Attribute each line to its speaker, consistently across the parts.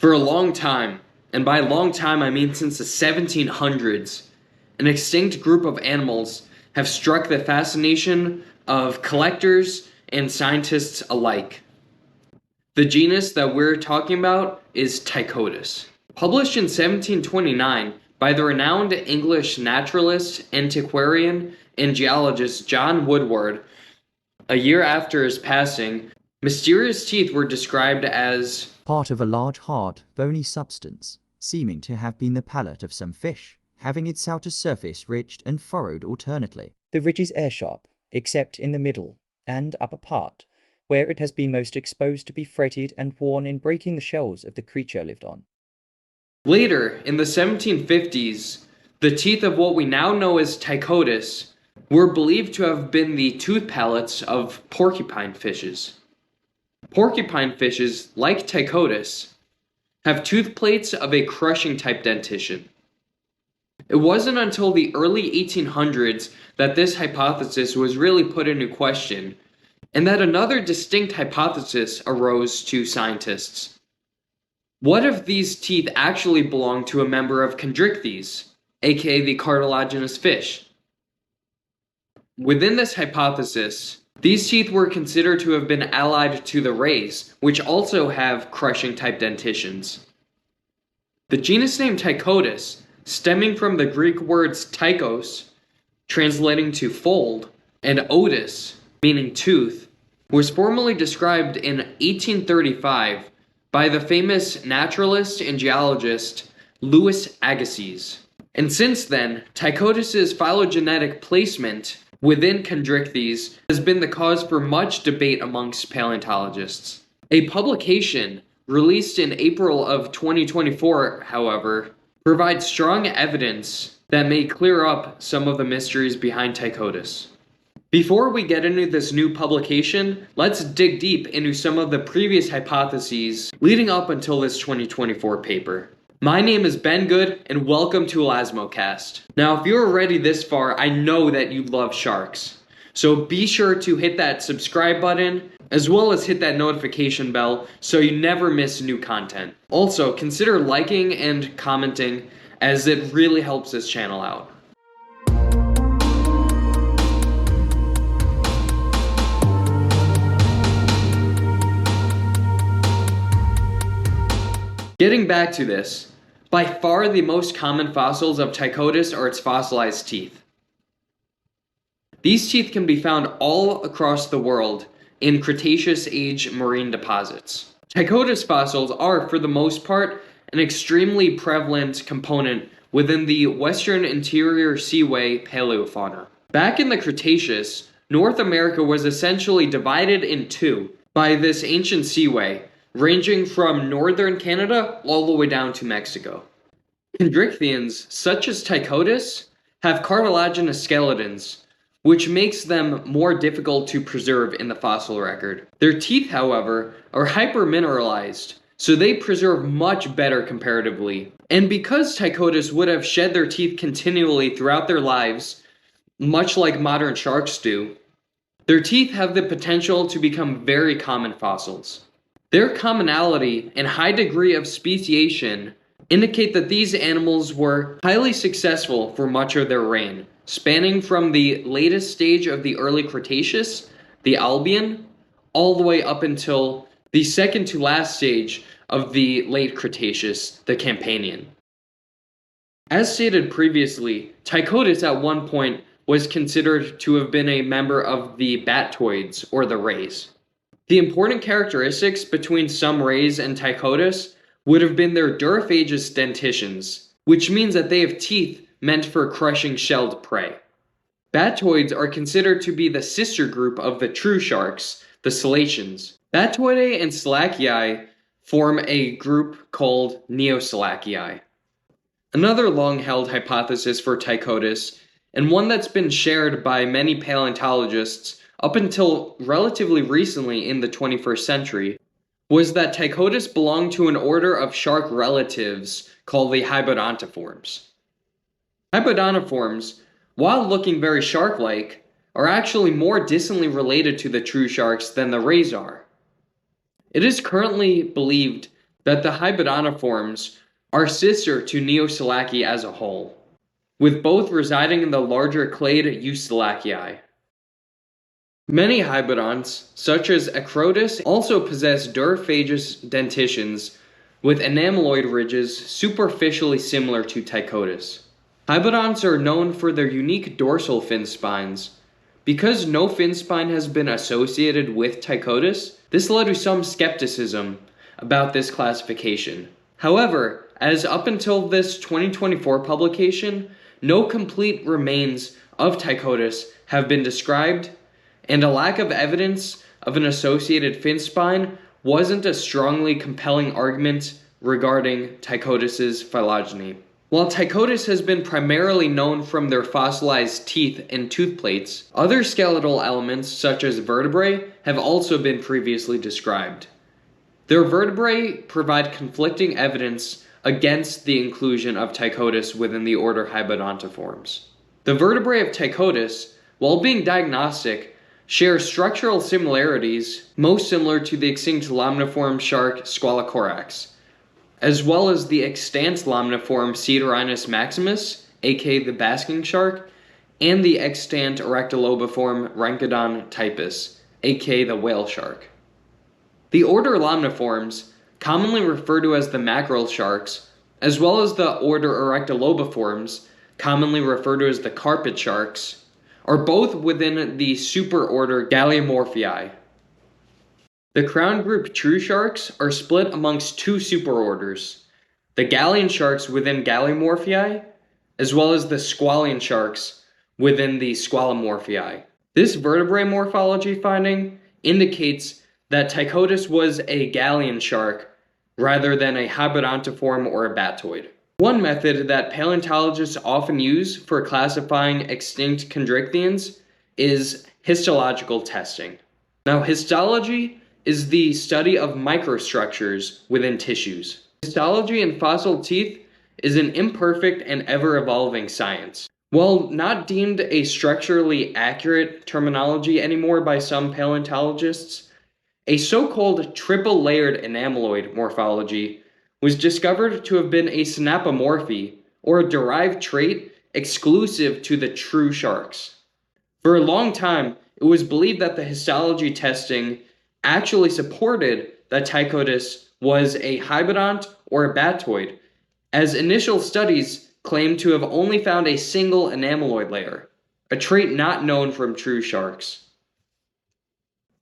Speaker 1: For a long time, and by long time I mean since the 1700s, an extinct group of animals have struck the fascination of collectors and scientists alike. The genus that we're talking about is Ptychodus. Published in 1729 by the renowned English naturalist, antiquarian, and geologist John Woodward, a year after his passing, mysterious teeth were described as
Speaker 2: part of a large, hard, bony substance, seeming to have been the palate of some fish, having its outer surface ridged and furrowed alternately. The ridge is air-sharp, except in the middle and upper part, where it has been most exposed to be fretted and worn in breaking the shells of the creature lived on.
Speaker 1: Later, in the 1750s, the teeth of what we now know as Ptychodus were believed to have been the tooth palates of porcupine fishes. Porcupine fishes, like Ptychodus, have tooth plates of a crushing type dentition. It wasn't until the early 1800s that this hypothesis was really put into question, and that another distinct hypothesis arose to scientists. What if these teeth actually belong to a member of Chondrichthyes, aka the cartilaginous fish? Within this hypothesis, these teeth were considered to have been allied to the rays, which also have crushing type dentitions. The genus name Ptychodus, stemming from the Greek words ptykos, translating to fold, and odous, meaning tooth, was formally described in 1835 by the famous naturalist and geologist Louis Agassiz. And since then, Ptychodus's phylogenetic placement within Chondrichthyes has been the cause for much debate amongst paleontologists. A publication released in April of 2024, however, provides strong evidence that may clear up some of the mysteries behind Ptychodus. Before we get into this new publication, let's dig deep into some of the previous hypotheses leading up until this 2024 paper. My name is Ben Goode, and welcome to Elasmocast. Now, if you're already this far, I know that you love sharks. So be sure to hit that subscribe button, as well as hit that notification bell so you never miss new content. Also, consider liking and commenting, as it really helps this channel out. Getting back to this, by far the most common fossils of Ptychodus are its fossilized teeth. These teeth can be found all across the world in Cretaceous age marine deposits. Ptychodus fossils are, for the most part, an extremely prevalent component within the Western Interior Seaway paleofauna. Back in the Cretaceous, North America was essentially divided in two by this ancient seaway, ranging from northern Canada all the way down to Mexico. Chondrichthyans, such as Ptychodus, have cartilaginous skeletons, which makes them more difficult to preserve in the fossil record. Their teeth, however, are hypermineralized, so they preserve much better comparatively. And because Ptychodus would have shed their teeth continually throughout their lives, much like modern sharks do, their teeth have the potential to become very common fossils. Their commonality and high degree of speciation indicate that these animals were highly successful for much of their reign, spanning from the latest stage of the early Cretaceous, the Albian, all the way up until the second to last stage of the late Cretaceous, the Campanian. As stated previously, Ptychodus at one point was considered to have been a member of the Batoids, or the rays. The important characteristics between some rays and Ptychodus would have been their duriphagus dentitions, which means that they have teeth meant for crushing shelled prey. Batoids are considered to be the sister group of the true sharks, the cetaceans. Batoidae and Selachii form a group called Neoselachii. Another long-held hypothesis for Ptychodus, and one that's been shared by many paleontologists up until relatively recently in the 21st century, was that Ptychodus belonged to an order of shark relatives called the Hybodontiformes. Hybodontiformes, while looking very shark-like, are actually more distantly related to the true sharks than the rays are. It is currently believed that the hybodontiforms are sister to Neoselachii as a whole, with both residing in the larger clade Eustelachii. Many hybodonts, such as Acrotis, also possess duriphagous dentitions with enameloid ridges superficially similar to Ptychodus. Hybodonts are known for their unique dorsal fin spines. Because no fin spine has been associated with Ptychodus, this led to some skepticism about this classification. However, as up until this 2024 publication, no complete remains of Ptychodus have been described, and a lack of evidence of an associated fin spine wasn't a strongly compelling argument regarding Ptychodus's phylogeny. While Ptychodus has been primarily known from their fossilized teeth and tooth plates, other skeletal elements such as vertebrae have also been previously described. Their vertebrae provide conflicting evidence against the inclusion of Ptychodus within the order Hybodontiformes. The vertebrae of Ptychodus, while being diagnostic, share structural similarities most similar to the extinct lamniform shark Squalocorax, as well as the extant lamniform Cedorinus maximus, aka the basking shark, and the extant erectolobiform Ranchodon typus, aka the whale shark. The order Lamniforms, commonly referred to as the mackerel sharks, as well as the order Erectolobiforms, commonly referred to as the carpet sharks, are both within the superorder Galeomorphii. The crown group true sharks are split amongst two superorders, the galleon sharks within Galeomorphii, as well as the squalian sharks within the Squalomorphii. This vertebrae morphology finding indicates that Ptychodus was a galleon shark rather than a hybodontiform or a batoid. One method that paleontologists often use for classifying extinct chondrichthyans is histological testing. Now, histology is the study of microstructures within tissues. Histology in fossil teeth is an imperfect and ever-evolving science. While not deemed a structurally accurate terminology anymore by some paleontologists, a so-called triple-layered enameloid morphology was discovered to have been a synapomorphy, or a derived trait exclusive to the true sharks. For a long time, it was believed that the histology testing actually supported that Ptychodus was a hybodont or a batoid, as initial studies claimed to have only found a single enameloid layer, a trait not known from true sharks.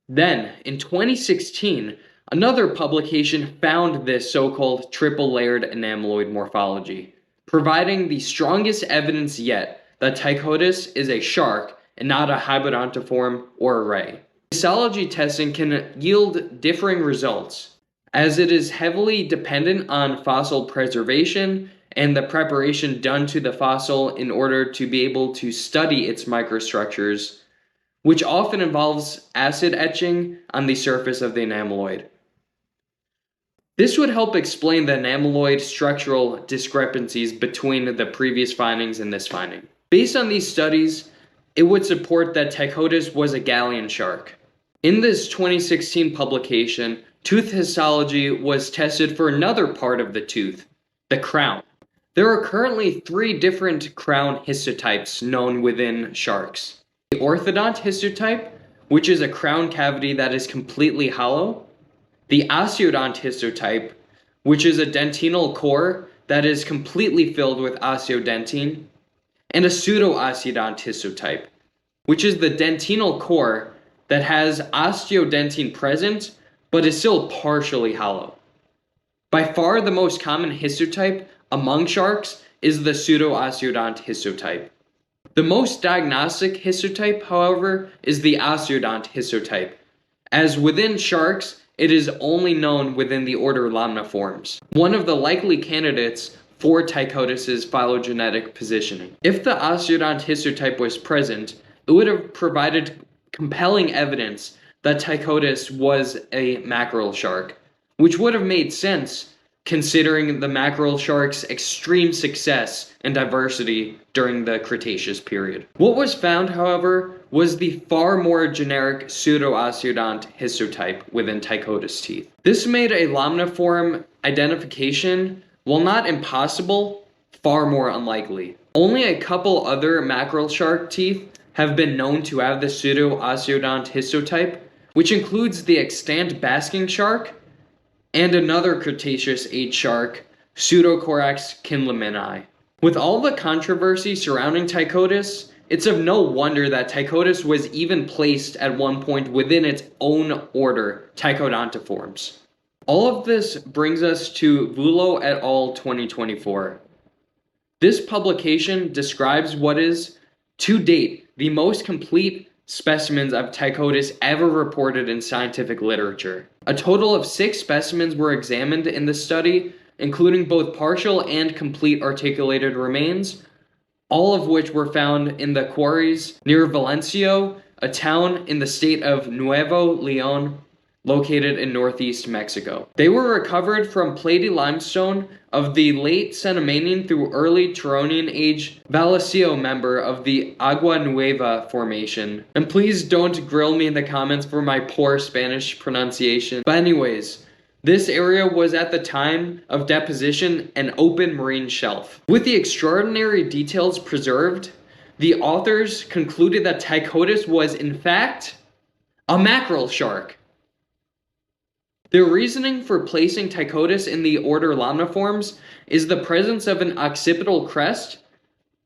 Speaker 1: Then, in 2016, another publication found this so-called triple-layered enameloid morphology, providing the strongest evidence yet that Ptychodus is a shark and not a hybodontiform or a ray. Histology testing can yield differing results, as it is heavily dependent on fossil preservation and the preparation done to the fossil in order to be able to study its microstructures, which often involves acid etching on the surface of the enameloid. This would help explain the enameloid structural discrepancies between the previous findings and this finding. Based on these studies, it would support that Ptychodus was a galleon shark. In this 2016 publication, tooth histology was tested for another part of the tooth, the crown. There are currently 3 different crown histotypes known within sharks. The orthodont histotype, which is a crown cavity that is completely hollow. The osteodont histotype, which is a dentinal core that is completely filled with osteodentine. And a pseudo-osteodont histotype, which is the dentinal core that has osteodentine present, but is still partially hollow. By far the most common histotype among sharks is the pseudo-osteodont histotype. The most diagnostic histotype, however, is the osteodont histotype, as within sharks, it is only known within the order Lamniformes, one of the likely candidates for Ptychodus's phylogenetic positioning. If the osteodont histotype was present, it would have provided compelling evidence that Ptychodus was a mackerel shark, which would have made sense considering the mackerel shark's extreme success and diversity during the Cretaceous period. What was found, however, was the far more generic pseudo-osteodont histotype within Ptychodus teeth. This made a lamniform identification, while not impossible, far more unlikely. Only a couple other mackerel shark teeth have been known to have the pseudo-osteodont histotype, which includes the extant basking shark and another Cretaceous age shark, Pseudocorax kinlemani. With all the controversy surrounding Ptychodus, it's of no wonder that Ptychodus was even placed at one point within its own order, Ptychodontiformes. All of this brings us to Vullo et al. 2024. This publication describes what is, to date, the most complete specimens of Ptychodus ever reported in scientific literature. A total of 6 specimens were examined in the study, including both partial and complete articulated remains, all of which were found in the quarries near Valencio, a town in the state of Nuevo León, located in northeast Mexico. They were recovered from platy limestone of the late Cenomanian through early Turonian age Vallecillo member of the Agua Nueva formation. And please don't grill me in the comments for my poor Spanish pronunciation. But anyways, this area was at the time of deposition an open marine shelf. With the extraordinary details preserved, the authors concluded that Ptychodus was in fact a mackerel shark. Their reasoning for placing Ptychodus in the order Lamniformes is the presence of an occipital crest,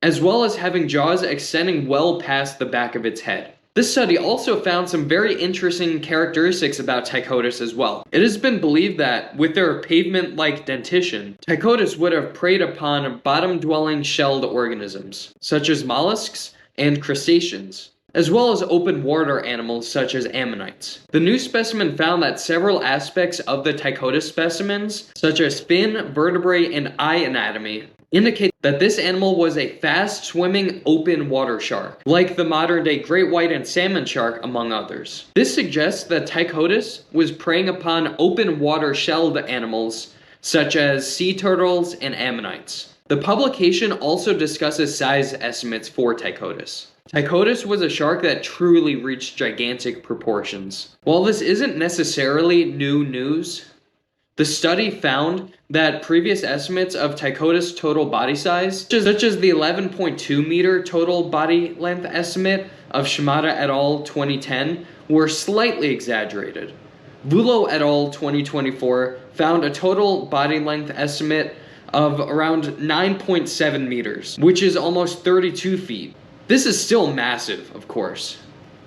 Speaker 1: as well as having jaws extending well past the back of its head. This study also found some very interesting characteristics about Ptychodus as well. It has been believed that, with their pavement-like dentition, Ptychodus would have preyed upon bottom-dwelling shelled organisms, such as mollusks and crustaceans, as well as open water animals such as ammonites. The new specimen found that several aspects of the Ptychodus specimens, such as fin, vertebrae, and eye anatomy, indicate that this animal was a fast-swimming open water shark, like the modern-day great white and salmon shark, among others. This suggests that Ptychodus was preying upon open water shelled animals, such as sea turtles and ammonites. The publication also discusses size estimates for Ptychodus. Ptychodus was a shark that truly reached gigantic proportions. While this isn't necessarily new news, the study found that previous estimates of Ptychodus total body size, such as the 11.2 meter total body length estimate of Shimada et al. 2010, were slightly exaggerated. Vullo et al. 2024 found a total body length estimate of around 9.7 meters, which is almost 32 feet. This is still massive, of course.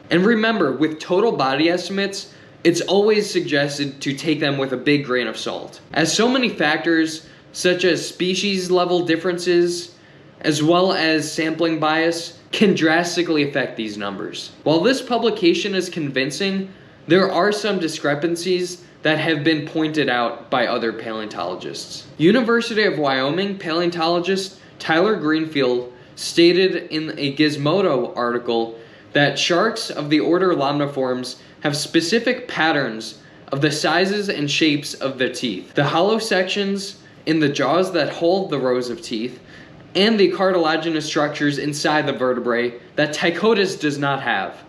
Speaker 1: And remember, with total body estimates, it's always suggested to take them with a big grain of salt, as so many factors, such as species level differences, as well as sampling bias, can drastically affect these numbers. While this publication is convincing, there are some discrepancies that have been pointed out by other paleontologists. University of Wyoming paleontologist Tyler Greenfield stated in a Gizmodo article that sharks of the order Lamniformes have specific patterns of the sizes and shapes of the teeth, the hollow sections in the jaws that hold the rows of teeth, and the cartilaginous structures inside the vertebrae that Ptychodus does not have.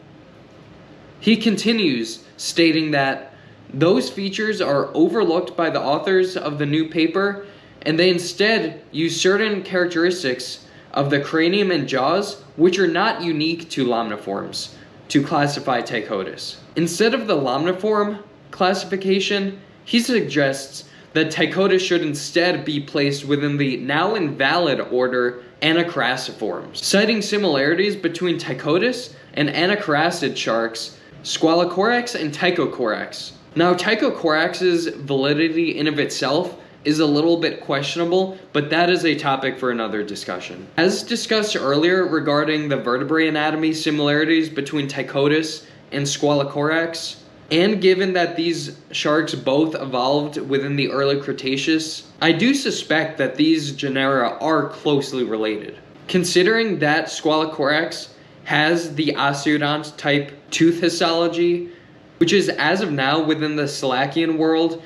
Speaker 1: He continues, stating that those features are overlooked by the authors of the new paper, and they instead use certain characteristics of the cranium and jaws which are not unique to Lamniformes to classify Ptychodus. Instead of the Lamniform classification, he suggests that Ptychodus should instead be placed within the now invalid order Anacrassiformes, citing similarities between Ptychodus and anacrastid sharks Squalocorax and Tychocorax. Now, Tychocorax's validity in of itself is a little bit questionable, but that is a topic for another discussion. As discussed earlier regarding the vertebrae anatomy similarities between Ptychodus and Squalocorax, and given that these sharks both evolved within the early Cretaceous, I do suspect that these genera are closely related. Considering that Squalocorax has the osteodont type tooth histology, which is as of now within the Salacian world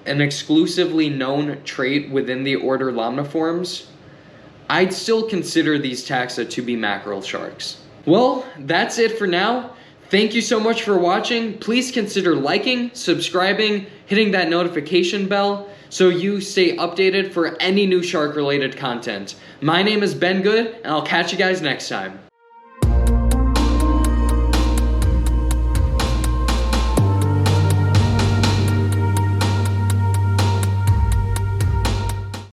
Speaker 1: an exclusively known trait within the order Lamniformes, I'd still consider these taxa to be mackerel sharks. Well, that's it for now. Thank you so much for watching. Please consider liking, subscribing, hitting that notification bell so you stay updated for any new shark-related content. My name is Ben Goode, and I'll catch you guys next time.